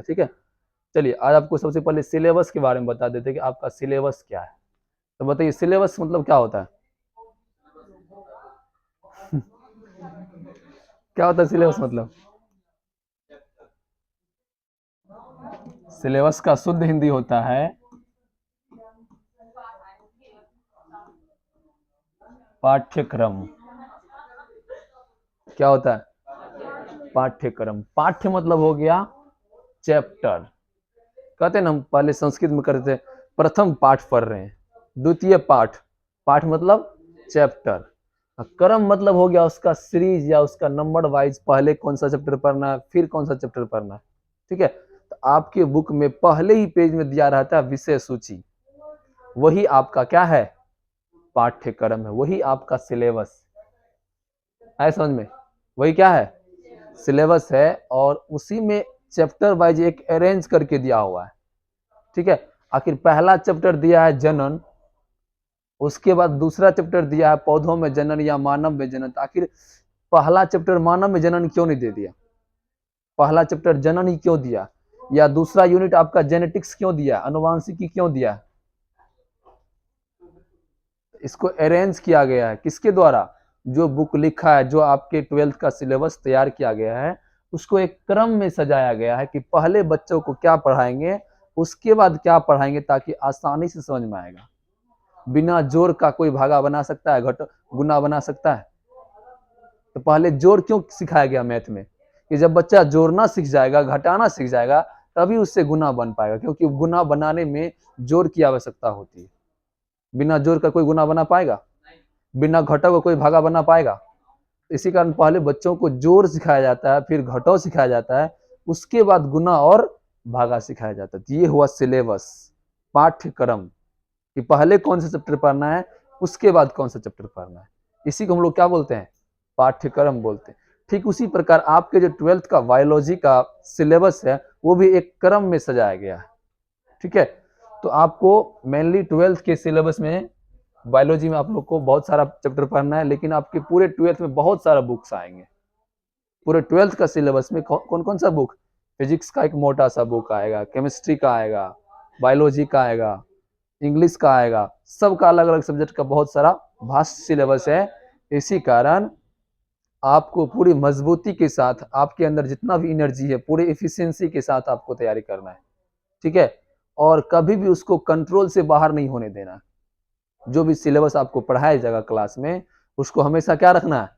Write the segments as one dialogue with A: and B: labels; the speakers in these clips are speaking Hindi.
A: ठीक है। चलिए आज आपको सबसे पहले सिलेबस के बारे में बता देते हैं कि आपका सिलेबस क्या है। तो बताइए सिलेबस मतलब क्या होता है? क्या होता है सिलेबस मतलब? सिलेबस का शुद्ध हिंदी होता है पाठ्यक्रम। क्या होता है? पाठ्यक्रम। पाठ्य मतलब हो गया चैप्टर। कहते हैं ना, हम पहले संस्कृत में करते थे, प्रथम पाठ पढ़ रहे हैं, द्वितीय पाठ। पाठ मतलब चैप्टर। क्रम मतलब हो गया उसका सीरीज या उसका नंबर वाइज, पहले कौन सा चैप्टर पढ़ना है फिर कौन सा चैप्टर पढ़ना है। ठीक है। तो आपके बुक में पहले ही पेज में दिया रहता है विषय सूची, वही आपका क्या है? पाठ्यक्रम है, वही आपका सिलेबस है। समझ में? वही क्या है? सिलेबस है। और उसी में चैप्टर वाइज एक अरेंज करके दिया हुआ है। ठीक है। आखिर पहला चैप्टर दिया है जनन, उसके बाद दूसरा चैप्टर दिया है पौधों में जनन या मानव में जनन। आखिर पहला चैप्टर मानव में जनन क्यों नहीं दे दिया? पहला चैप्टर जनन ही क्यों दिया? या दूसरा यूनिट आपका जेनेटिक्स क्यों दिया, अनुवांशिकी क्यों दिया? इसको अरेंज किया गया है किसके द्वारा? जो बुक लिखा है, जो आपके 12th का सिलेबस तैयार किया गया है, उसको एक क्रम में सजाया गया है कि पहले बच्चों को क्या पढ़ाएंगे, उसके बाद क्या पढ़ाएंगे, ताकि आसानी से समझ में आएगा। बिना जोड़ का कोई भागा बना सकता है, घट गुना बना सकता है? तो पहले जोड़ क्यों सिखाया गया मैथ में? कि जब बच्चा जोड़ना सीख जाएगा, घटाना सीख जाएगा, तभी उससे गुना बन पाएगा, क्योंकि गुना बनाने में जोड़ की आवश्यकता होती है। बिना जोड़ का कोई गुना बना पाएगा? बिना घटाव का कोई भागा बना पाएगा? इसी कारण पहले बच्चों को जोड़ सिखाया जाता है, फिर घटाव सिखाया जाता है, उसके बाद गुना और भागा सिखाया जाता है। ये हुआ सिलेबस, पाठ्यक्रम, कि पहले कौन सा चैप्टर पढ़ना है, उसके बाद कौन सा चैप्टर पढ़ना है। इसी को हम लोग क्या बोलते हैं? पाठ्यक्रम बोलते हैं। ठीक उसी प्रकार आपके जो 12th का बायोलॉजी का सिलेबस है, वो भी एक क्रम में सजाया गया है। ठीक है। तो आपको मेनली 12th के सिलेबस में बायोलॉजी में आप लोग को बहुत सारा चैप्टर पढ़ना है, लेकिन आपके पूरे 12th में बहुत सारा बुक्स आएंगे। पूरे 12th का सिलेबस में कौन कौन सा बुक? फिजिक्स का एक मोटा सा बुक आएगा, केमिस्ट्री का आएगा, बायोलॉजी का आएगा, इंग्लिश का आएगा, सबका अलग अलग सब्जेक्ट का बहुत सारा वास्ट सिलेबस है। इसी कारण आपको पूरी मजबूती के साथ, आपके अंदर जितना भी एनर्जी है, पूरे इफिशियंसी के साथ आपको तैयारी करना है। ठीक है। और कभी भी उसको कंट्रोल से बाहर नहीं होने देना। जो भी सिलेबस आपको पढ़ाया जाएगा क्लास में, उसको हमेशा क्या रखना है?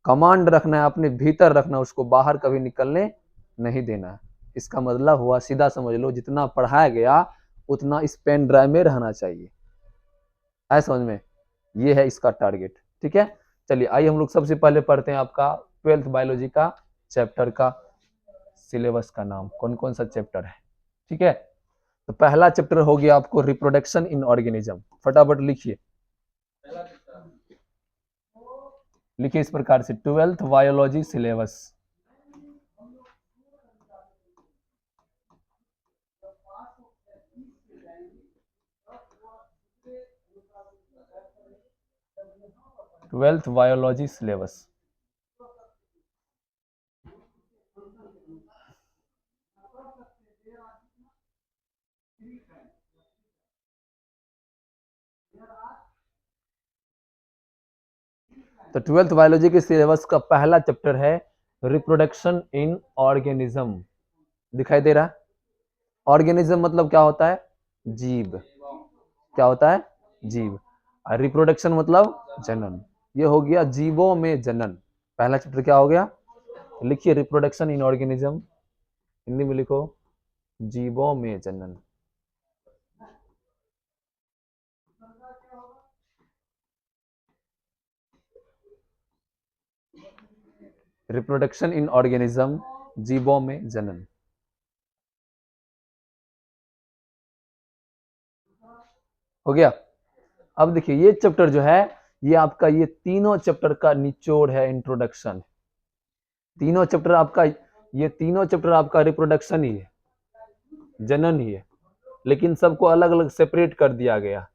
A: कमांड रखना है, अपने भीतर रखना है, उसको बाहर कभी निकलने नहीं देना है। इसका मतलब हुआ, सीधा समझ लो, जितना पढ़ाया गया उतना इस पेन ड्राइव में रहना चाहिए। है समझ में? ये है इसका टारगेट। ठीक है। चलिए आइए हम लोग सबसे पहले पढ़ते हैं आपका 12th बायोलॉजी का चैप्टर का सिलेबस का नाम, कौन कौन सा चैप्टर है। ठीक है। तो पहला चैप्टर हो गया आपको रिप्रोडक्शन इन ऑर्गेनिज्म। फटाफट लिखिए, लिखिए इस प्रकार से, 12th biology syllabus. Twelfth biology syllabus. तो 12th बायोलॉजी के सिलेबस का पहला चैप्टर है रिप्रोडक्शन इन ऑर्गेनिज्म। दिखाई दे रहा है? ऑर्गेनिज्म मतलब क्या होता है? जीव। क्या होता है? जीव। और रिप्रोडक्शन मतलब जनन। ये हो गया जीवों में जनन। पहला चैप्टर क्या हो गया? लिखिए रिप्रोडक्शन इन ऑर्गेनिज्म, हिंदी में लिखो जीवों में जनन। रिप्रोडक्शन इन ऑर्गेनिज्म, जीवों में जनन। हो गया? अब देखिए ये चैप्टर जो है, ये आपका, ये तीनों चैप्टर का निचोड़ है, इंट्रोडक्शन। तीनों चैप्टर आपका, ये तीनों चैप्टर आपका रिप्रोडक्शन ही है, जनन ही है, लेकिन सबको अलग अलग सेपरेट कर दिया गया।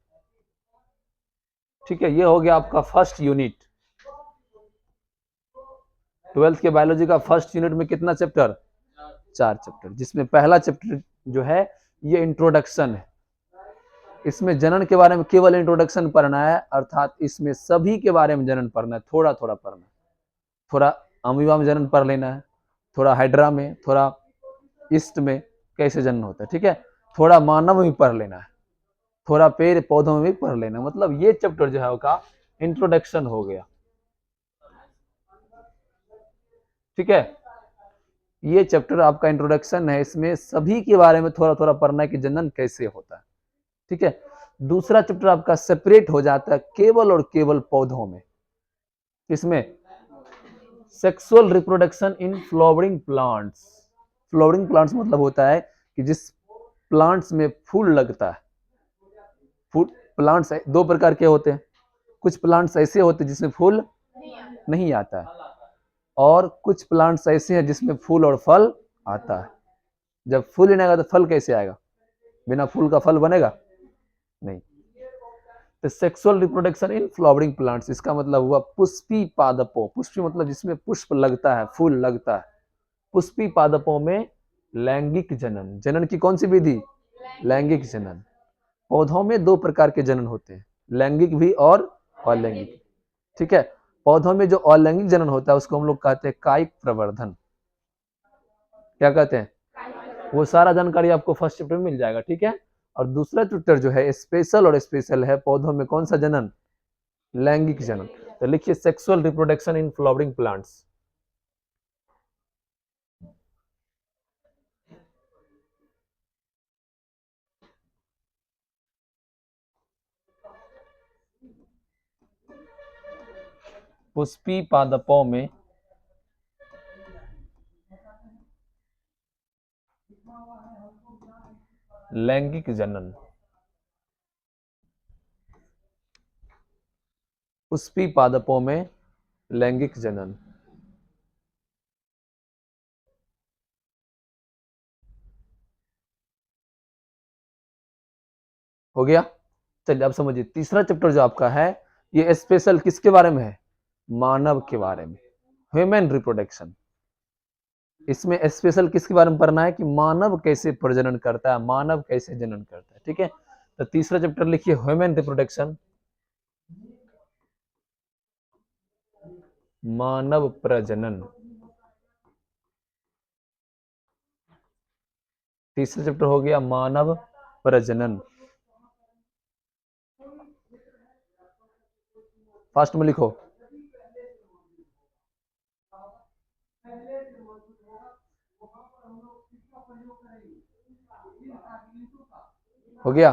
A: ठीक है। ये हो गया आपका फर्स्ट यूनिट। 12th के बायोलॉजी का फर्स्ट यूनिट में कितना चैप्टर? 4 चैप्टर, जिसमें पहला चैप्टर जो है ये इंट्रोडक्शन है। इसमें जनन के बारे में केवल इंट्रोडक्शन पढ़ना है, अर्थात इसमें सभी के बारे में जनन पढ़ना है, थोड़ा थोड़ा पढ़ना है। थोड़ा अमीबा में जनन पढ़ लेना है, थोड़ा हाइड्रा में, थोड़ा ईस्ट में कैसे जनन होता है, ठीक है। थोड़ा मानव में पढ़ लेना है, थोड़ा पेड़ पौधों में भी पढ़ लेना। मतलब ये चैप्टर जो है उसका इंट्रोडक्शन हो गया, ठीक है। ये चैप्टर आपका इंट्रोडक्शन है, इसमें सभी के बारे में थोड़ा थोड़ा पढ़ना है कि जनन कैसे होता है, ठीक है। दूसरा चैप्टर आपका सेपरेट हो जाता है केवल और केवल पौधों में। इसमें sexual reproduction in flowering plants. Flowering plants मतलब होता है कि जिस प्लांट्स में फूल लगता है। फूल प्लांट्स दो प्रकार के होते हैं, कुछ प्लांट्स ऐसे होते हैं जिसमें फूल नहीं आता है, और कुछ प्लांट्स ऐसे हैं जिसमें फूल और फल आता है। जब फूल नहीं आएगा तो फल कैसे आएगा? बिना फूल का फल बनेगा नहीं। तो sexual reproduction in flowering plants, इसका मतलब हुआ पुष्पी पादपों। पुष्पी मतलब जिसमें पुष्प लगता है, फूल लगता है। पुष्पी पादपों में लैंगिक जनन। जनन की कौन सी विधि? लैंगिक जनन। पौधों में दो प्रकार के जनन होते हैं, लैंगिक भी और अलैंगिक, ठीक है। पौधों में जो अलैंगिक जनन होता है उसको हम लोग कहते हैं कायिक प्रवर्धन। क्या कहते हैं? वो सारा जानकारी आपको फर्स्ट चैप्टर में मिल जाएगा, ठीक है। और दूसरा चैप्टर जो है स्पेशल और स्पेशल है, पौधों में कौन सा जनन? लैंगिक जनन। तो लिखिए sexual reproduction in flowering plants. Pushpi पादपों में लैंगिक जनन। पुष्पी पादपों में लैंगिक जनन। हो गया? चलिए अब समझिए तीसरा चैप्टर जो आपका है ये स्पेशल किसके बारे में है? मानव के बारे में, ह्यूमन रिप्रोडक्शन। इसमें स्पेशल किसके बारे में पढ़ना है कि मानव कैसे प्रजनन करता है, मानव कैसे जनन करता है, ठीक है। तो तीसरा चैप्टर लिखिए ह्यूमन रिप्रोडक्शन, मानव प्रजनन। तीसरा चैप्टर हो गया मानव प्रजनन। फास्ट में लिखो। हो गया?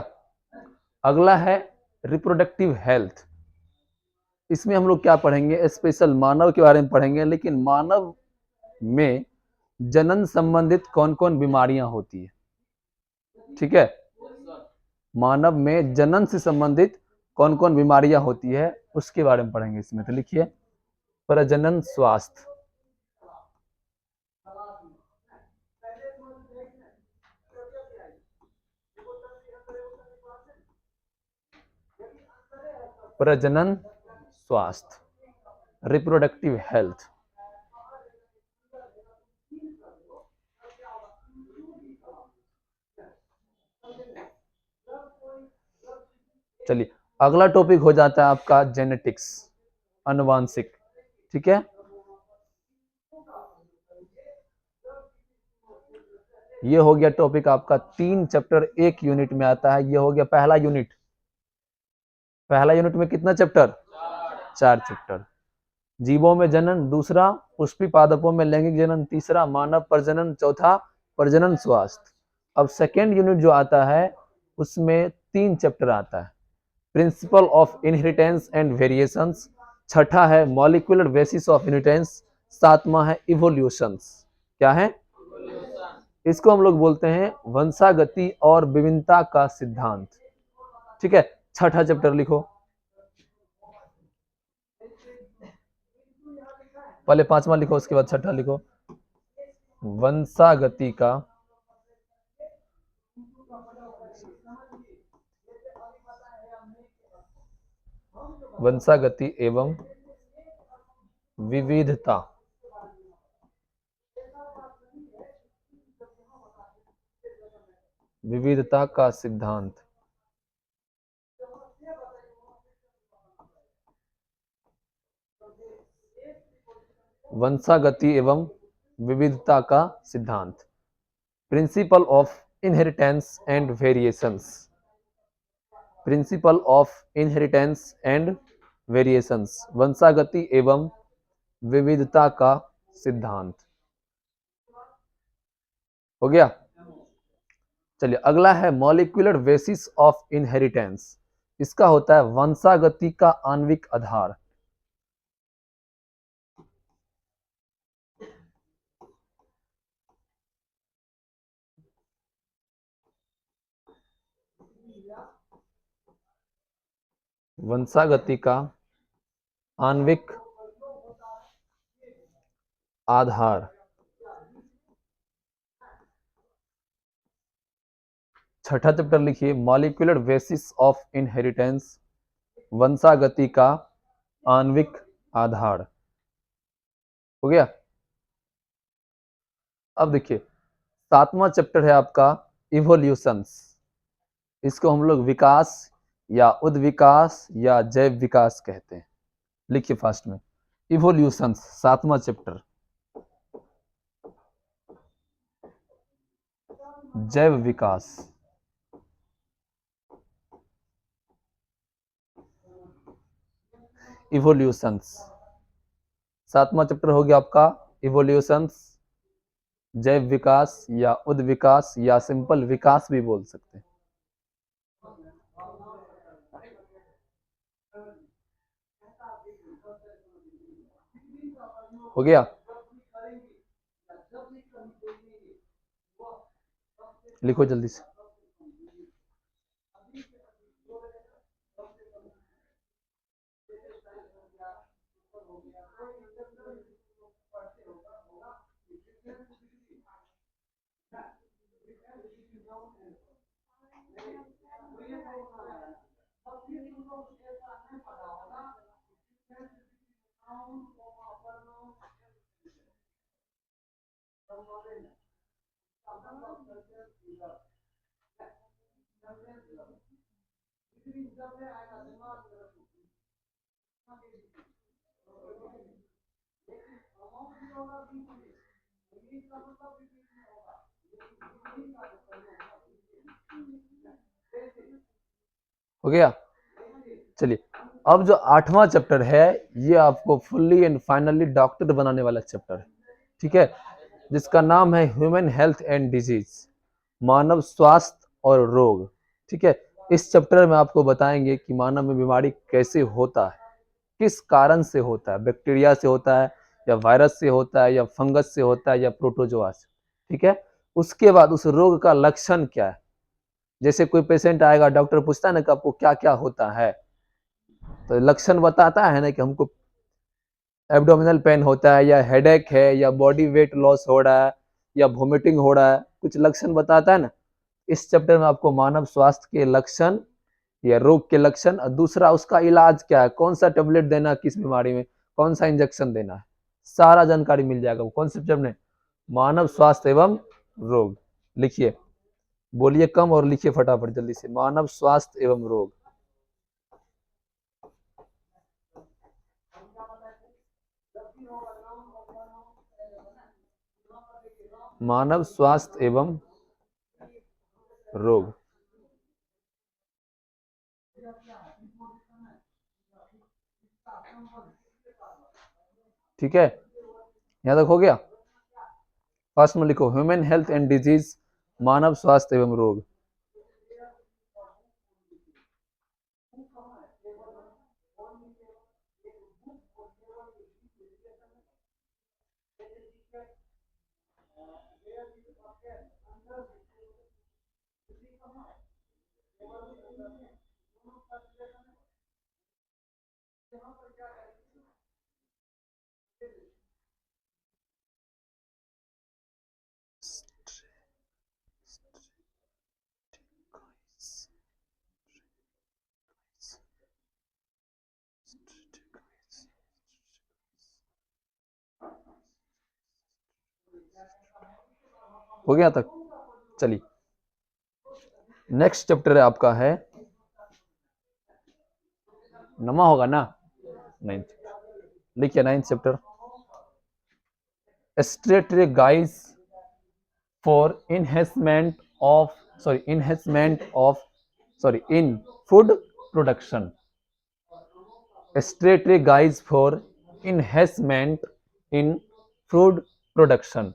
A: अगला है रिप्रोडक्टिव हेल्थ। इसमें हम लोग क्या पढ़ेंगे? स्पेशल मानव के बारे में पढ़ेंगे, लेकिन मानव में जनन संबंधित कौन कौन बीमारियां होती है, ठीक है। मानव में जनन से संबंधित कौन कौन बीमारियां होती है उसके बारे में पढ़ेंगे इसमें। तो लिखिए प्रजनन स्वास्थ्य। प्रजनन स्वास्थ्य, रिप्रोडक्टिव हेल्थ। चलिए अगला टॉपिक हो जाता है आपका जेनेटिक्स, अनुवांशिक, ठीक है। ये हो गया टॉपिक आपका, 3 चैप्टर एक यूनिट में आता है। ये हो गया पहला यूनिट। पहला यूनिट में कितना चैप्टर? 4 चैप्टर। जीवों में जनन, दूसरा पुष्पी पादपों में लैंगिक जनन, तीसरा मानव प्रजनन, चौथा प्रजनन स्वास्थ्य। अब सेकेंड यूनिट जो आता है उसमें 3 चैप्टर आता है, principal of inheritance and variations, छठा है मॉलिक्यूलर बेसिस ऑफ इनहेरिटेंस, सातवां है इवोल्यूशंस। क्या है? इसको हम लोग बोलते हैं वंशागति और विभिन्नता का सिद्धांत, ठीक है। छठा चैप्टर लिखो, पहले पांचवा लिखो उसके बाद छठा लिखो। वंशागति का वंशागति एवं विविधता। विविधता का सिद्धांत। वंशागति एवं विविधता का सिद्धांत। Principle of inheritance and variations. Principle of inheritance and variations, वंशागति एवं विविधता का सिद्धांत। हो गया। चलिए अगला है मॉलिक्यूलर बेसिस ऑफ इनहेरिटेंस। इसका होता है वंशागति का आणविक आधार। वंशागति का आणविक आधार। छठा चैप्टर लिखिए, मॉलिक्यूलर बेसिस ऑफ इनहेरिटेंस, वंशागति का आणविक आधार। हो गया। अब देखिए सातवां चैप्टर है आपका इवोल्यूशंस। इसको हम लोग विकास या उद्विकास या जैव विकास कहते हैं। लिखिए फास्ट में, इवोल्यूशंस सातवां चैप्टर, जैव विकास। इवोल्यूशंस सातवां चैप्टर हो गया आपका इवोल्यूशंस, जैव विकास या उद्विकास या सिंपल विकास भी बोल सकते हैं। हो गया। लिखो जल्दी से। हो गया। चलिए अब जो आठवां चैप्टर है ये आपको फुल्ली एंड फाइनली डॉक्टर बनाने वाला चैप्टर है। ठीक है, जिसका नाम है ह्यूमन हेल्थ एंड डिजीज, मानव स्वास्थ्य और रोग। ठीक है, इस चैप्टर में आपको बताएंगे कि मानव में बीमारी कैसे होता है, किस कारण से होता है, बैक्टीरिया से होता है या वायरस से होता है या फंगस से होता है या प्रोटोजोआ से। ठीक है, उसके बाद उस रोग का लक्षण क्या है। जैसे कोई पेशेंट आएगा, डॉक्टर पूछता है ना कि आपको क्या क्या होता है, तो लक्षण बताता है ना कि हमको एब्डोमिनल पेन होता है या हेडेक है या बॉडी वेट लॉस हो रहा है या वोमिटिंग हो रहा है, कुछ लक्षण बताता है ना। इस चैप्टर में आपको मानव स्वास्थ्य के लक्षण या रोग के लक्षण और दूसरा उसका इलाज क्या है, कौन सा टेबलेट देना है किस बीमारी में, कौन सा इंजेक्शन देना है, सारा जानकारी मिल जाएगा। कौन से चैप्टर में, मानव स्वास्थ्य एवं रोग। लिखिए, बोलिए कम और लिखिए फटाफट जल्दी से, मानव स्वास्थ्य एवं रोग। मानव स्वास्थ्य एवं रोग। ठीक है, यहां तक हो गया। फर्स्ट में लिखो ह्यूमन हेल्थ एंड डिजीज, मानव स्वास्थ्य एवं रोग। हो गया तक। चलिए नेक्स्ट चैप्टर आपका है, नमा होगा ना, 9th। लिखिए 9th chapter, strategise for in food production. Strategise for enhancement in food production.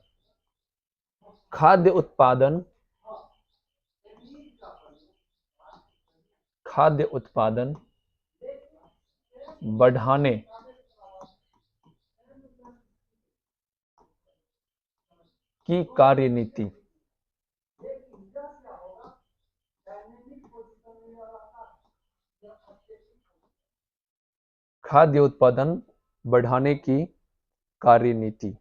A: खाद्य उत्पादन बढ़ाने की कार्यनीति। खाद्य उत्पादन बढ़ाने की कार्यनीति।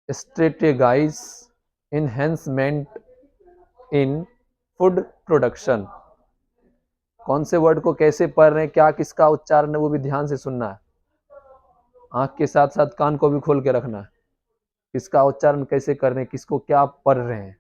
A: स्ट्रेटेगाइज इन्हेंसमेंट इन फूड प्रोडक्शन। कौन से वर्ड को कैसे पढ़ रहे हैं, क्या किसका उच्चारण है, वो भी ध्यान से सुनना है। आंख के साथ साथ कान को भी खोल के रखना है, किसका उच्चारण कैसे कर रहे हैं, किसको क्या पढ़ रहे हैं।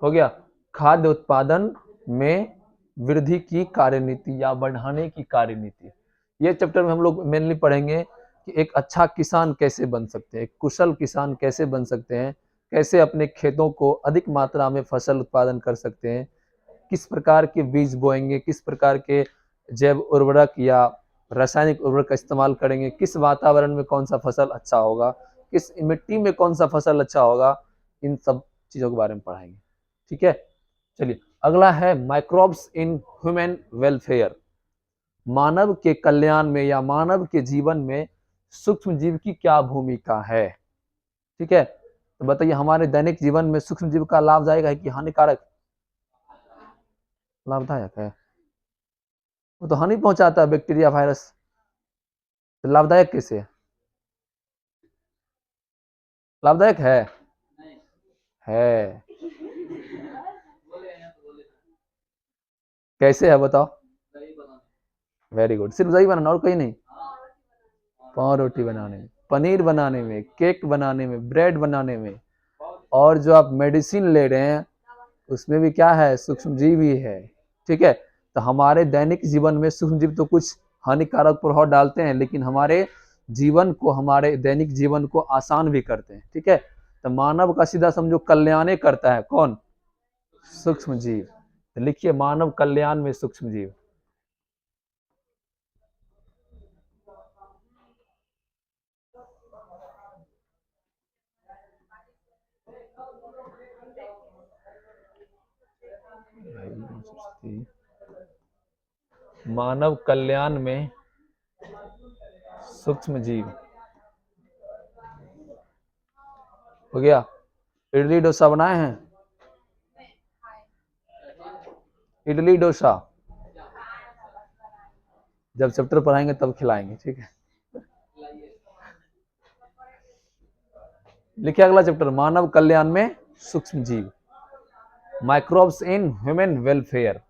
A: हो गया। खाद्य उत्पादन में वृद्धि की कार्यनीति या बढ़ाने की कार्यनीति। ये चैप्टर में हम लोग मेनली पढ़ेंगे कि एक अच्छा किसान कैसे बन सकते हैं, एक कुशल किसान कैसे बन सकते हैं, कैसे अपने खेतों को अधिक मात्रा में फसल उत्पादन कर सकते हैं, किस प्रकार के बीज बोएंगे, किस प्रकार के जैव उर्वरक या रासायनिक उर्वरक का इस्तेमाल करेंगे, किस वातावरण में कौन सा फसल अच्छा होगा, किस मिट्टी में कौन सा फसल अच्छा होगा, इन सब चीजों के बारे में पढ़ाएंगे। ठीक है, चलिए अगला है माइक्रोब्स इन ह्यूमन वेलफेयर। मानव के कल्याण में या मानव के जीवन में सूक्ष्म जीव की क्या भूमिका है। ठीक है, तो बताइए हमारे दैनिक जीवन में सूक्ष्म जीव का लाभदायक है कि हानिकारक? लाभदायक है। वो तो हानि पहुंचाता है, बैक्टीरिया वायरस, तो लाभदायक कैसे है? लाभदायक है कैसे है बताओ? वेरी गुड, सिर्फ दही बनाना और कहीं नहीं? पाव रोटी बनाने में, पनीर बनाने में, केक बनाने में, ब्रेड बनाने में, और जो आप मेडिसिन ले रहे हैं उसमें भी क्या है, सूक्ष्म जीव ही है। ठीक है, तो हमारे दैनिक जीवन में सूक्ष्म जीव तो कुछ हानिकारक प्रभाव डालते हैं, लेकिन हमारे जीवन को, हमारे दैनिक जीवन को आसान भी करते हैं। ठीक है, तो मानव का सीधा समझो कल्याण करता है कौन? सूक्ष्म जीव। तो लिखिए मानव कल्याण में सूक्ष्म जीव। मानव कल्याण में सूक्ष्म जीव। हो गया। इडली डोसा बनाए हैं? इडली डोसा जब चैप्टर पढ़ाएंगे तब खिलाएंगे। ठीक है, लिखिए अगला चैप्टर, मानव कल्याण में सूक्ष्म जीव, माइक्रोब्स इन ह्यूमन वेलफेयर।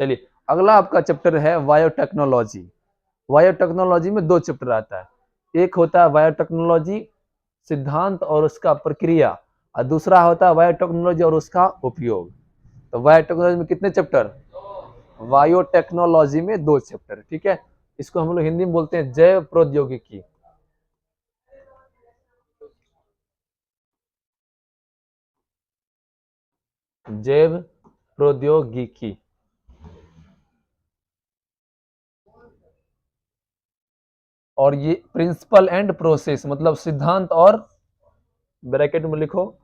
A: चलिए अगला आपका चैप्टर है बायोटेक्नोलॉजी। बायोटेक्नोलॉजी में दो चैप्टर आता है, एक होता है बायोटेक्नोलॉजी सिद्धांत और उसका प्रक्रिया, और दूसरा होता है बायोटेक्नोलॉजी और उसका उपयोग। तो बायोटेक्नोलॉजी में कितने चैप्टर? बायोटेक्नोलॉजी में दो चैप्टर। ठीक है, इसको हम लोग हिंदी में बोलते हैं जैव प्रौद्योगिकी। जैव प्रौद्योगिकी। और ये प्रिंसिपल एंड प्रोसेस, मतलब सिद्धांत और, ब्रैकेट में लिखो,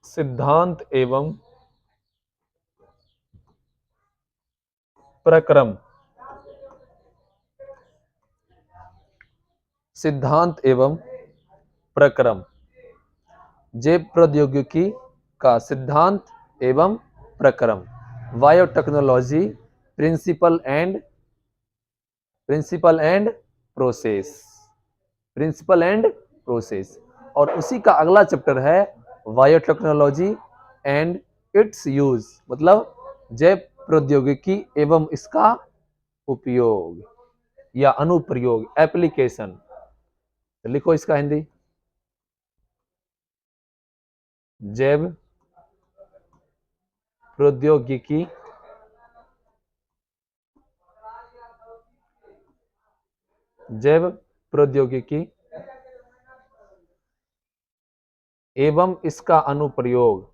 A: सिद्धांत एवं प्रक्रम। सिद्धांत एवं प्रक्रम, जैव प्रौद्योगिकी का सिद्धांत एवं प्रक्रम। Biotechnology principle and process, principle and process. और उसी का अगला चैप्टर है बायोटेक्नोलॉजी एंड इट्स यूज, मतलब जैव प्रौद्योगिकी एवं इसका उपयोग। या अनुप्रयोग, एप्लीकेशन। तो लिखो इसका हिंदी, जैव प्रौद्योगिकी जैव प्रौद्योगिकी एवं इसका अनुप्रयोग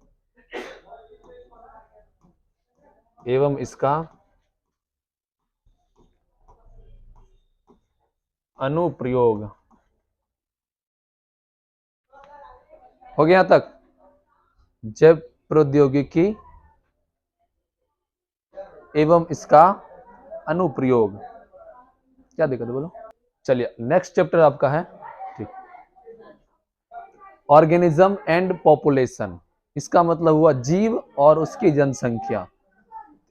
A: हो गया यहां तक? जैव प्रौद्योगिकी एवं इसका अनुप्रयोग, क्या दिक्कत है बोलो? चलिए नेक्स्ट चैप्टर आपका है, ठीक, ऑर्गेनिज्म एंड पॉपुलेशन। इसका मतलब हुआ जीव और उसकी जनसंख्या।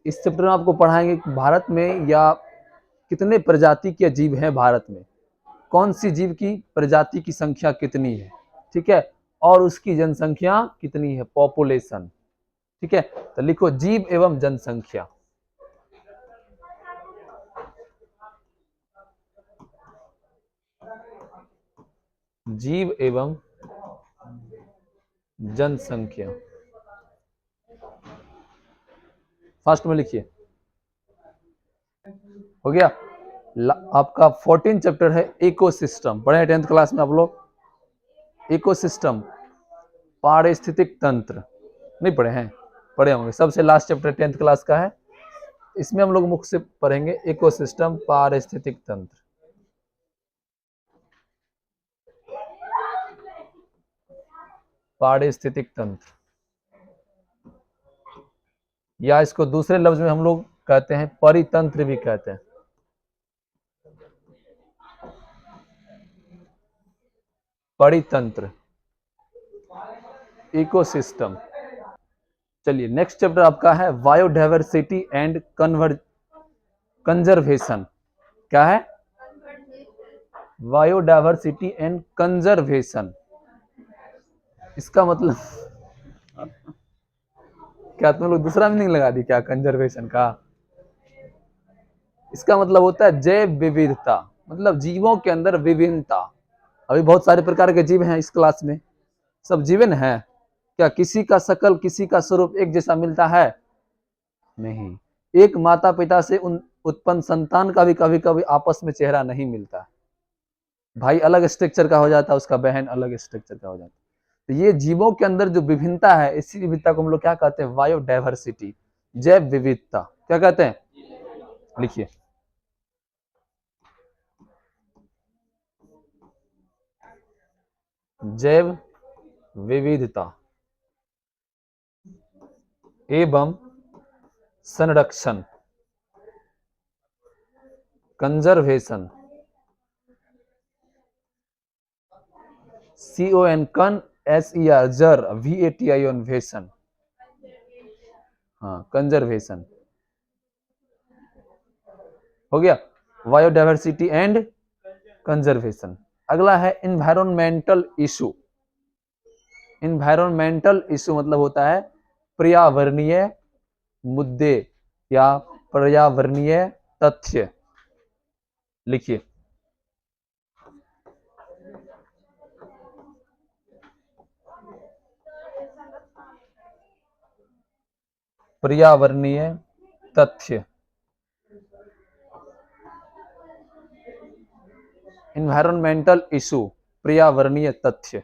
A: इस चैप्टर में आपको पढ़ाएंगे कि भारत में या कितने प्रजाति के जीव हैं भारत में, कौन सी जीव की प्रजाति की संख्या कितनी है, ठीक है, और उसकी जनसंख्या कितनी है, पॉपुलेशन, ठीक है। तो लिखो जीव एवं जनसंख्या। जीव एवं जनसंख्या, फास्ट में लिखिए। हो गया? आपका 14 चैप्टर है इकोसिस्टम, पढ़े हैं 10th क्लास में आप लोग? इकोसिस्टम, पारिस्थितिक तंत्र, नहीं पढ़े हैं? पढ़े होंगे, सबसे लास्ट चैप्टर 10th क्लास का है। इसमें हम लोग मुख्य से पढ़ेंगे इकोसिस्टम, पारिस्थितिक तंत्र। पारिस्थितिक तंत्र, या इसको दूसरे लफ्ज में हम लोग कहते हैं परितंत्र भी कहते हैं। परितंत्र, इकोसिस्टम। चलिए नेक्स्ट चैप्टर आपका है बायोडायवर्सिटी एंड कंजर्वेशन। क्या है? Biodiversity and conservation. इसका मतलब क्या तुम लोग दूसरा मीनिंग लगा दी क्या कंजर्वेशन का? इसका मतलब होता है जैव विविधता, मतलब जीवों के अंदर विभिन्नता। अभी बहुत सारे प्रकार के जीव हैं इस क्लास में, सब जीवन है क्या? किसी का शकल, किसी का स्वरूप एक जैसा मिलता है? नहीं। एक माता पिता से उत्पन्न संतान का भी कभी कभी आपस में चेहरा नहीं मिलता। भाई अलग स्ट्रक्चर का हो जाता है, उसका बहन अलग स्ट्रक्चर का हो जाता है। तो ये जीवों के अंदर जो विभिन्नता है, इसी विविधता को हम लोग क्या कहते हैं? बायोडायवर्सिटी, जैव विविधता। क्या कहते हैं? लिखिए, जैव विविधता एवं संरक्षण, कंजर्वेशन, CON कन, SER जर, VATION वेशन, हाँ कंजर्वेशन। हो गया? Biodiversity and conservation. अगला है इन्वायरमेंटल इशू। इन्वायरमेंटल इशू मतलब होता है पर्यावरणीय मुद्दे या पर्यावरणीय तथ्य। लिखिए, पर्यावरणीय तथ्य, इन्वायरमेंटल इशू, पर्यावरणीय तथ्य।